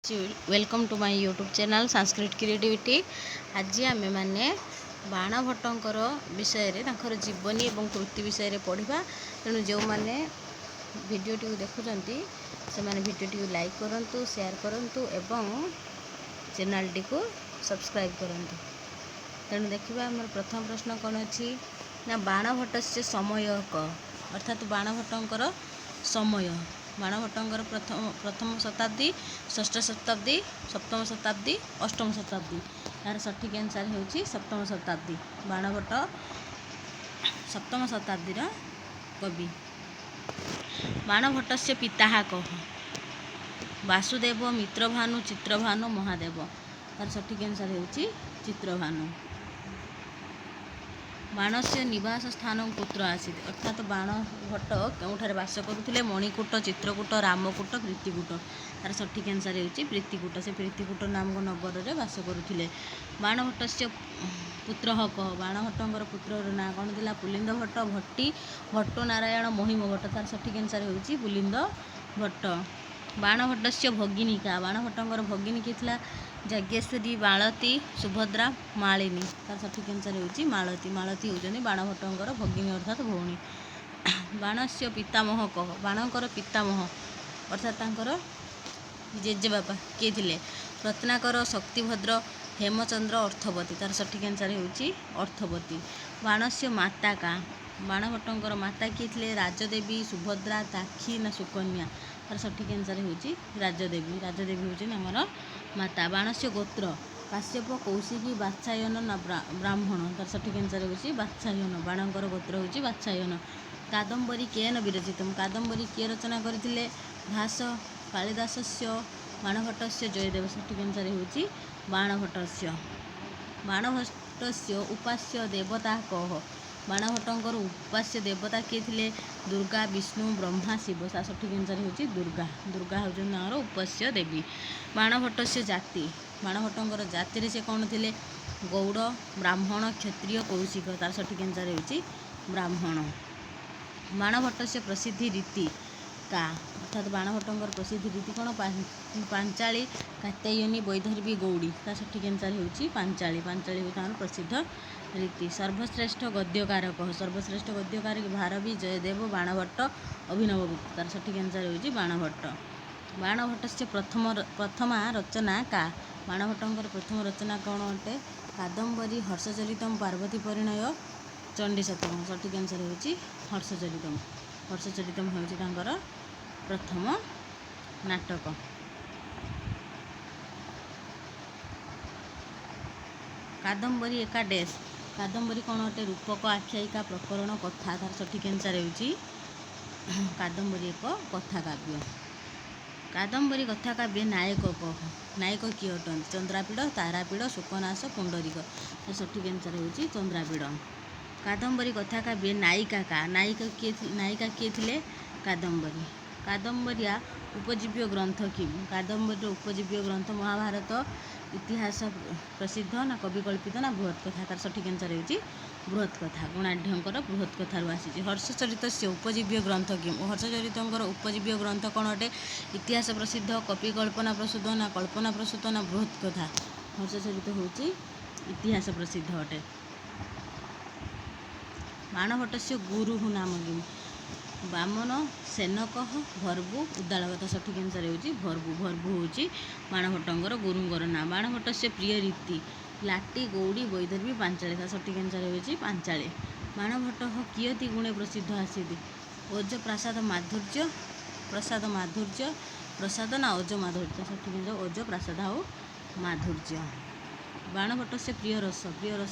Welcome to my YouTube channel Sanskrit creativity. आज आम मैंने बाण भट्टर विषय जीवनी और कृति विषय पढ़ा। तेणु जो मैंने भिडियोटी देखुं से भिडियोटी लाइक करूँ, शेयर करूँ एवं चैनल को सब्सक्राइब करूँ। तेणु देखा आम प्रथम प्रश्न कौन अच्छी ना बाण भट्ट से समय अर्थात बाण भट्टर समय बाण भट्टर प्रथम शताब्दी, षष्ठ शताब्दी, सप्तम शताब्दी, अष्टम शताब्दी। यार सठिक आंसर होची सप्तम शताब्दी। बाण भट्ट सप्तम शताब्दी कवि। बाण भट्ट से पिता कह वासुदेव, मित्रभानु, चित्रभानु, महादेव। यार सठिक आंसर होची चित्रभानु। बाण से निवास स्थान कुत्र आसी अर्थात बाण भट्ट केउठारे वास करुले मणिकूट, चित्रकूट, रामकूट, प्रीतिकूट। तार सठिक आंसर होची प्रीतिकूट। से प्रीतिकूट नामक नगर में वास करुले। बाण भट्ट से पुत्र कह बाण भट्टर पुत्र ना कौन थी पुलिंद भट्ट, भट्टी, भट्ट नारायण, महिम भट्ट। तार सठिक आंसर होची पुलिंद भट्ट। बाण भट्ट से भगिनिका बाण भट्टर भगिनी किए थी जाज्ञेश्वरी, मालती, सुभद्रा, मालिनी। तार सठिक आंसर होची मालती। मालती होती बाण भट्टर भगिनी अर्थात भौणी। बाण से पितामह कह बाणकर पितामह अर्थात जेजेबापा किए थे रत्नाकर, शक्तिभद्र, हेमचंद्र, अर्थवती। तार सठिक आंसर होची अर्थवती। बाण से माता का बाण भट्टर माता किए थे राजदेवी, सुभद्रा, ताक्षी ना सुकन्या। तार सठिक आंसर होची राजदेवी। राजदेवी होची आमर माता। बाण से गोत्र काश्यप, कौशिकी, बात्सायन ना ब्राह्मण। तार सठिक आंसर होची बात्सायन। बाणकर गोत्र होची बात्सायन। कादम्बरी केन विरचित कादम्बरी किए रचना करथिले भास, कालिदासस्य, बाणभट्टस्य, जयदेव। सठिक आंसर होची बाणभट्टस्य। बाणभट्टस्य उपास्य देवता कह बाणभट्टर उपास्य देवता किए थे दुर्गा, विष्णु, ब्रह्मा, शिव। ता सठिक आंसर होची दुर्गा। दुर्गा होउछन आमर उपास्य देवी। बाणभट्ट से जाति बाणभट्टर जाति से कौन थे गौड़, ब्राह्मण, क्षत्रिय, कौशिक। तार सठिक आंसर होची ब्राह्मण। बाणभट्ट से प्रसिद्धि रीति का अर्थात बाणभट्टर प्रसिद्धि रीति कौन पांचाली, कात्यायनी, वैदर्भी, गौड़ी। तार सठिक आंसर होची पांचाली। पांचाली होता प्रसिद्ध रीति। सर्वश्रेष्ठ गद्यकार कह सर्वश्रेष्ठ गद्यकार भारवी, जयदेव, बाणभट्ट, अभिनव गुप्त। तार सठिक आंसर होची बाणभट्ट। बाणभट्ट से प्रथमा रचना का बाणभट्टर प्रथम रचना कौन अटे कादम्बरी, हर्षचरितम, पार्वती परिणय, चंडीशतकम। सठिक आंसर होची हर्षचरितम। हर्षचरितम होची तांकर प्रथम नाटक। कादम्बरी एका डेस कादम्बरी कौन अटे रूपक, आख्यायिका, प्रकरण, कथा। तार सठिक आंसर होची कादम्बरी एक कथा काव्य। कादम्बरी कथा काव्य नायक कह नायक किए अटन चंद्रापीड़, तारापीड़, शुकनाश, पुंडरीक। तो सठिक आंसर होची चंद्रापीड़। कादम्बरी कथा काव्य नायिका का नायिका किए थे कादम्बरी। कादम्बरिया उपजीव्य ग्रंथ कि कादम्बरी उपजीव्य ग्रंथ महाभारत, इतिहास प्रसिद्ध ना कविकल्पित ना बृहत् कथा। तार सठिक आंसर होची बृहत् कथा। गुणाढ़ बृहत् कथार आसी। हर्षचरित से उपजीव्य ग्रंथ कि हर्षचरितर उपजीव्य ग्रंथ कौन अटे इतिहास प्रसिद्ध, कविकल्पना प्रसूत ना कल्पना प्रसूत ना बृहत् कथा। हर्षचरित होची इतिहास प्रसिद्ध अटे। बाणभट्ट से गुरु नाम कि बामन, सेनक, भर्बु, उद्दालक। सठिक आंसर होची भर्बु। भर्बु होची बाणभट्टर गुरुंगर नाम। बाणभट्ट से प्रिय रीति लाटी, गौड़ी, वैदर्भी, पांचाली। सठिक आंसर होची पांचाली। बाणभट्ट कियति गुणे प्रसिद्ध आसीति ओज प्रसाद माधुर्य प्रसाद माधुर्य प्रसाद ना ओज माधुर्य। सठिक आंसर ओज प्रसाद और माधुर्य। बाणभट्ट से प्रिय रस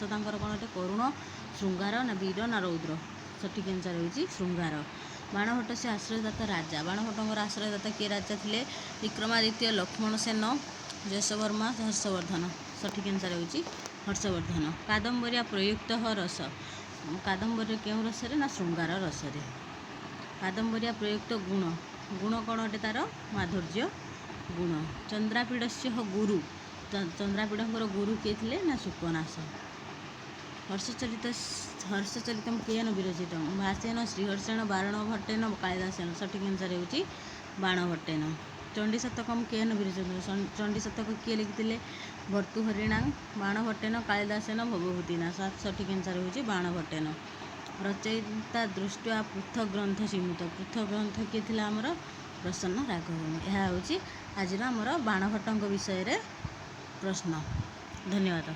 तांकर कौन अटे करुण, श्रृंगार ना वीर ना रौद्र। सठिक आंसर होची श्रृंगार। बाणभट्ट से आश्रयदाता राजा बाणभट्टर आश्रयदाता किए राजा थे विक्रमादित्य, लक्ष्मण सेन, यशवर्मा, हर्षवर्धन। सठिक आंसर होची हर्षवर्धन। कादम्बरिया प्रयुक्त रस कादम्बरी केउं रस ना श्रृंगार रस। कादम्बरिया प्रयुक्त गुण गुण कौन अटे तार माधुर्य गुण। चंद्रापीड़ से गुरु चंद्रापीड़ गुरु किए थे ना शुकनाश। हर्षचरितम केन विरचित भासेन, श्रीहर्षेण, बाणभट्टेन, कालिदासेन। सठिक आंसर होची बाणभट्टेन। ଚଣ୍ଡୀ ଶତକମ୍ କେନ ବିରଚିତ? ଚଣ୍ଡୀ ଶତକ କିଏ ଲେଖିଥିଲେ? ଭର୍ତ୍ତୃହରିଣାଂ, ବାଣଭଟ୍ଟେନ, କାଳିଦାସେନ, ଭବଭୂତିନା। ସଠିକ୍ ଆନ୍ସର୍ ହେଉଛି ବାଣଭଟ୍ଟେନ। ରଚୟିତା ଦୃଷ୍ଟ୍ୟା ପୃଥକ୍ ଗ୍ରନ୍ଥ ସୀମିତ। ପୃଥକ୍ ଗ୍ରନ୍ଥ କିଏ ଥିଲା ଆମର? ପ୍ରସନ୍ନ ରାଘବନ୍। ଏହା ହେଉଛି ଆଜିର ଆମର ବାଣଭଟ୍ଟଙ୍କ ବିଷୟରେ ପ୍ରଶ୍ନ। ଧନ୍ୟବାଦ।